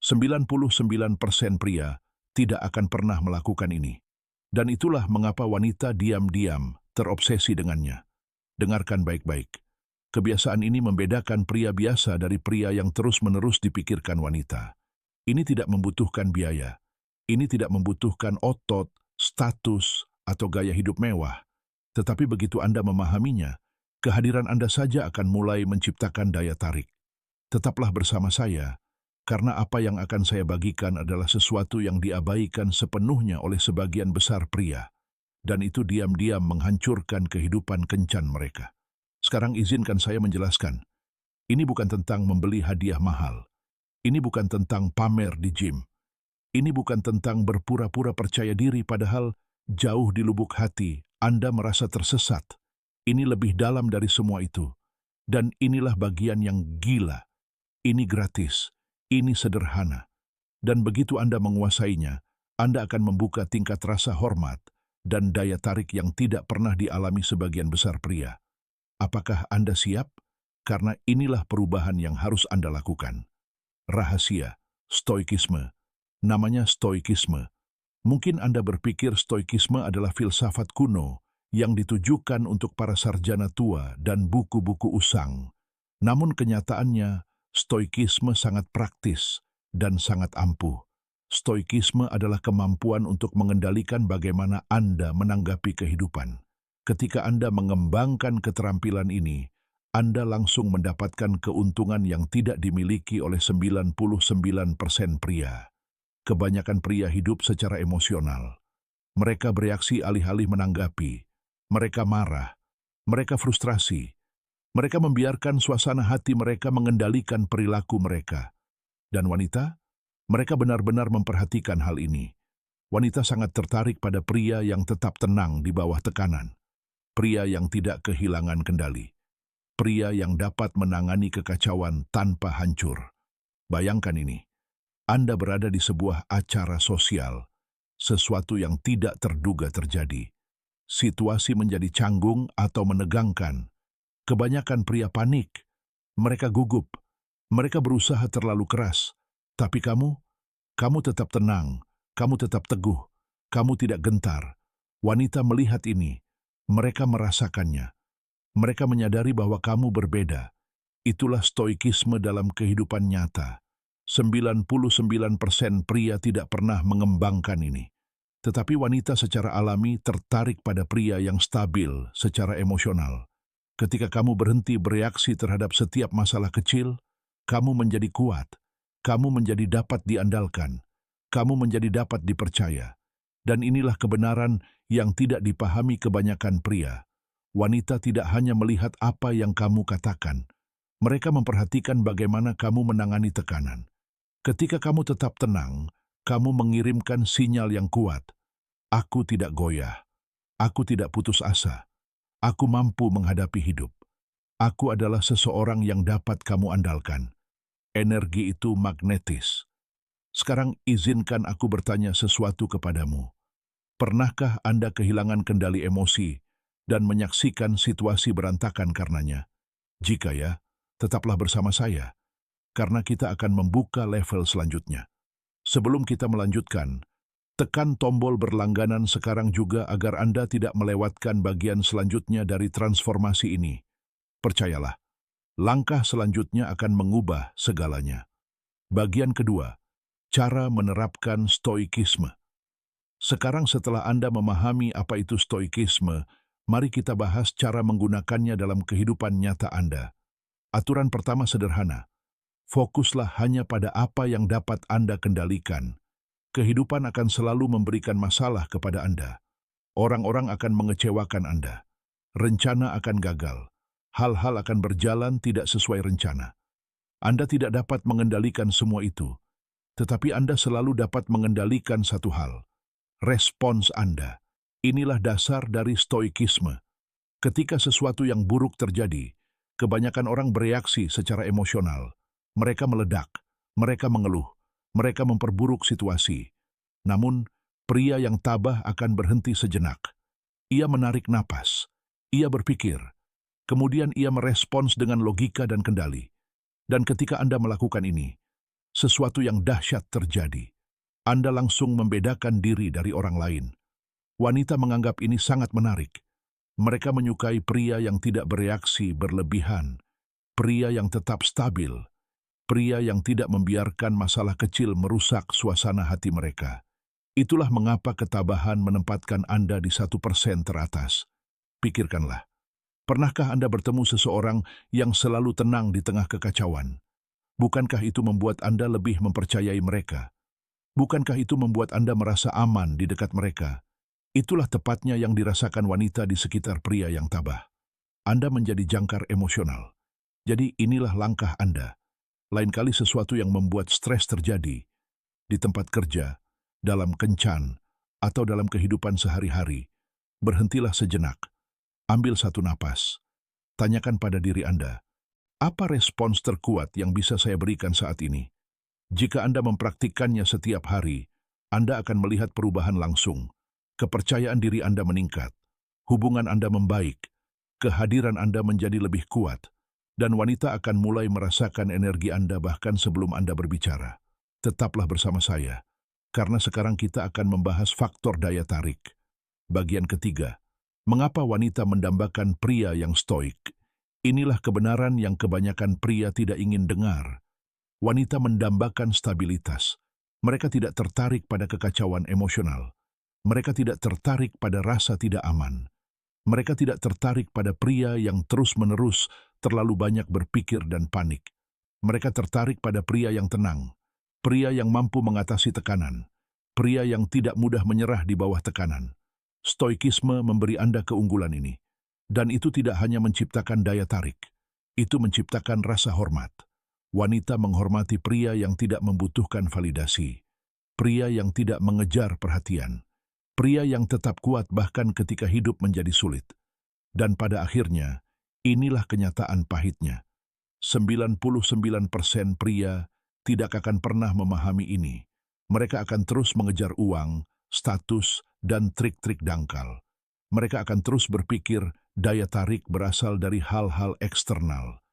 99% pria tidak akan pernah melakukan ini. Dan itulah mengapa wanita diam-diam terobsesi dengannya. Dengarkan baik-baik. Kebiasaan ini membedakan pria biasa dari pria yang terus-menerus dipikirkan wanita. Ini tidak membutuhkan biaya. Ini tidak membutuhkan otot, status, atau gaya hidup mewah. Tetapi begitu Anda memahaminya, kehadiran Anda saja akan mulai menciptakan daya tarik. Tetaplah bersama saya, karena apa yang akan saya bagikan adalah sesuatu yang diabaikan sepenuhnya oleh sebagian besar pria. Dan itu diam-diam menghancurkan kehidupan kencan mereka. Sekarang izinkan saya menjelaskan. Ini bukan tentang membeli hadiah mahal. Ini bukan tentang pamer di gym. Ini bukan tentang berpura-pura percaya diri padahal jauh di lubuk hati Anda merasa tersesat. Ini lebih dalam dari semua itu. Dan inilah bagian yang gila. Ini gratis. Ini sederhana. Dan begitu Anda menguasainya, Anda akan membuka tingkat rasa hormat dan daya tarik yang tidak pernah dialami sebagian besar pria. Apakah Anda siap? Karena inilah perubahan yang harus Anda lakukan. Rahasia, stoikisme. Namanya stoikisme. Mungkin Anda berpikir stoikisme adalah filsafat kuno yang ditujukan untuk para sarjana tua dan buku-buku usang. Namun kenyataannya, stoikisme sangat praktis dan sangat ampuh. Stoikisme adalah kemampuan untuk mengendalikan bagaimana Anda menanggapi kehidupan. Ketika Anda mengembangkan keterampilan ini, Anda langsung mendapatkan keuntungan yang tidak dimiliki oleh 99% pria. Kebanyakan pria hidup secara emosional. Mereka bereaksi alih-alih menanggapi. Mereka marah. Mereka frustrasi. Mereka membiarkan suasana hati mereka mengendalikan perilaku mereka. Dan wanita? Mereka benar-benar memperhatikan hal ini. Wanita sangat tertarik pada pria yang tetap tenang di bawah tekanan. Pria yang tidak kehilangan kendali. Pria yang dapat menangani kekacauan tanpa hancur. Bayangkan ini. Anda berada di sebuah acara sosial. Sesuatu yang tidak terduga terjadi. Situasi menjadi canggung atau menegangkan. Kebanyakan pria panik. Mereka gugup. Mereka berusaha terlalu keras. Tapi kamu tetap tenang, kamu tetap teguh, kamu tidak gentar. Wanita melihat ini, mereka merasakannya. Mereka menyadari bahwa kamu berbeda. Itulah stoikisme dalam kehidupan nyata. 99% pria tidak pernah mengembangkan ini. Tetapi wanita secara alami tertarik pada pria yang stabil secara emosional. Ketika kamu berhenti bereaksi terhadap setiap masalah kecil, kamu menjadi kuat. Kamu menjadi dapat diandalkan. Kamu menjadi dapat dipercaya. Dan inilah kebenaran yang tidak dipahami kebanyakan pria. Wanita tidak hanya melihat apa yang kamu katakan. Mereka memperhatikan bagaimana kamu menangani tekanan. Ketika kamu tetap tenang, kamu mengirimkan sinyal yang kuat. Aku tidak goyah. Aku tidak putus asa. Aku mampu menghadapi hidup. Aku adalah seseorang yang dapat kamu andalkan. Energi itu magnetis. Sekarang izinkan aku bertanya sesuatu kepadamu. Pernahkah Anda kehilangan kendali emosi dan menyaksikan situasi berantakan karenanya? Jika ya, tetaplah bersama saya, karena kita akan membuka level selanjutnya. Sebelum kita melanjutkan, tekan tombol berlangganan sekarang juga agar Anda tidak melewatkan bagian selanjutnya dari transformasi ini. Percayalah. Langkah selanjutnya akan mengubah segalanya. Bagian kedua, cara menerapkan stoikisme. Sekarang setelah Anda memahami apa itu stoikisme, mari kita bahas cara menggunakannya dalam kehidupan nyata Anda. Aturan pertama sederhana. Fokuslah hanya pada apa yang dapat Anda kendalikan. Kehidupan akan selalu memberikan masalah kepada Anda. Orang-orang akan mengecewakan Anda. Rencana akan gagal. Hal-hal akan berjalan tidak sesuai rencana. Anda tidak dapat mengendalikan semua itu, tetapi Anda selalu dapat mengendalikan satu hal, respons Anda. Inilah dasar dari stoikisme. Ketika sesuatu yang buruk terjadi, kebanyakan orang bereaksi secara emosional. Mereka meledak, mereka mengeluh, mereka memperburuk situasi. Namun, pria yang tabah akan berhenti sejenak. Ia menarik napas, ia berpikir, kemudian ia merespons dengan logika dan kendali. Dan ketika Anda melakukan ini, sesuatu yang dahsyat terjadi. Anda langsung membedakan diri dari orang lain. Wanita menganggap ini sangat menarik. Mereka menyukai pria yang tidak bereaksi berlebihan, pria yang tetap stabil, pria yang tidak membiarkan masalah kecil merusak suasana hati mereka. Itulah mengapa ketabahan menempatkan Anda di 1% teratas. Pikirkanlah, pernahkah Anda bertemu seseorang yang selalu tenang di tengah kekacauan? Bukankah itu membuat Anda lebih mempercayai mereka? Bukankah itu membuat Anda merasa aman di dekat mereka? Itulah tepatnya yang dirasakan wanita di sekitar pria yang tabah. Anda menjadi jangkar emosional. Jadi inilah langkah Anda. Lain kali sesuatu yang membuat stres terjadi, di tempat kerja, dalam kencan, atau dalam kehidupan sehari-hari, berhentilah sejenak. Ambil satu napas. Tanyakan pada diri Anda, apa respons terkuat yang bisa saya berikan saat ini? Jika Anda mempraktikkannya setiap hari, Anda akan melihat perubahan langsung. Kepercayaan diri Anda meningkat, hubungan Anda membaik, kehadiran Anda menjadi lebih kuat, dan wanita akan mulai merasakan energi Anda bahkan sebelum Anda berbicara. Tetaplah bersama saya, karena sekarang kita akan membahas faktor daya tarik. Bagian ketiga, mengapa wanita mendambakan pria yang stoik? Inilah kebenaran yang kebanyakan pria tidak ingin dengar. Wanita mendambakan stabilitas. Mereka tidak tertarik pada kekacauan emosional. Mereka tidak tertarik pada rasa tidak aman. Mereka tidak tertarik pada pria yang terus-menerus terlalu banyak berpikir dan panik. Mereka tertarik pada pria yang tenang, pria yang mampu mengatasi tekanan, pria yang tidak mudah menyerah di bawah tekanan. Stoikisme memberi Anda keunggulan ini. Dan itu tidak hanya menciptakan daya tarik, itu menciptakan rasa hormat. Wanita menghormati pria yang tidak membutuhkan validasi, pria yang tidak mengejar perhatian, pria yang tetap kuat bahkan ketika hidup menjadi sulit. Dan pada akhirnya, inilah kenyataan pahitnya. 99% pria tidak akan pernah memahami ini. Mereka akan terus mengejar uang, status, dan trik-trik dangkal. Mereka akan terus berpikir daya tarik berasal dari hal-hal eksternal.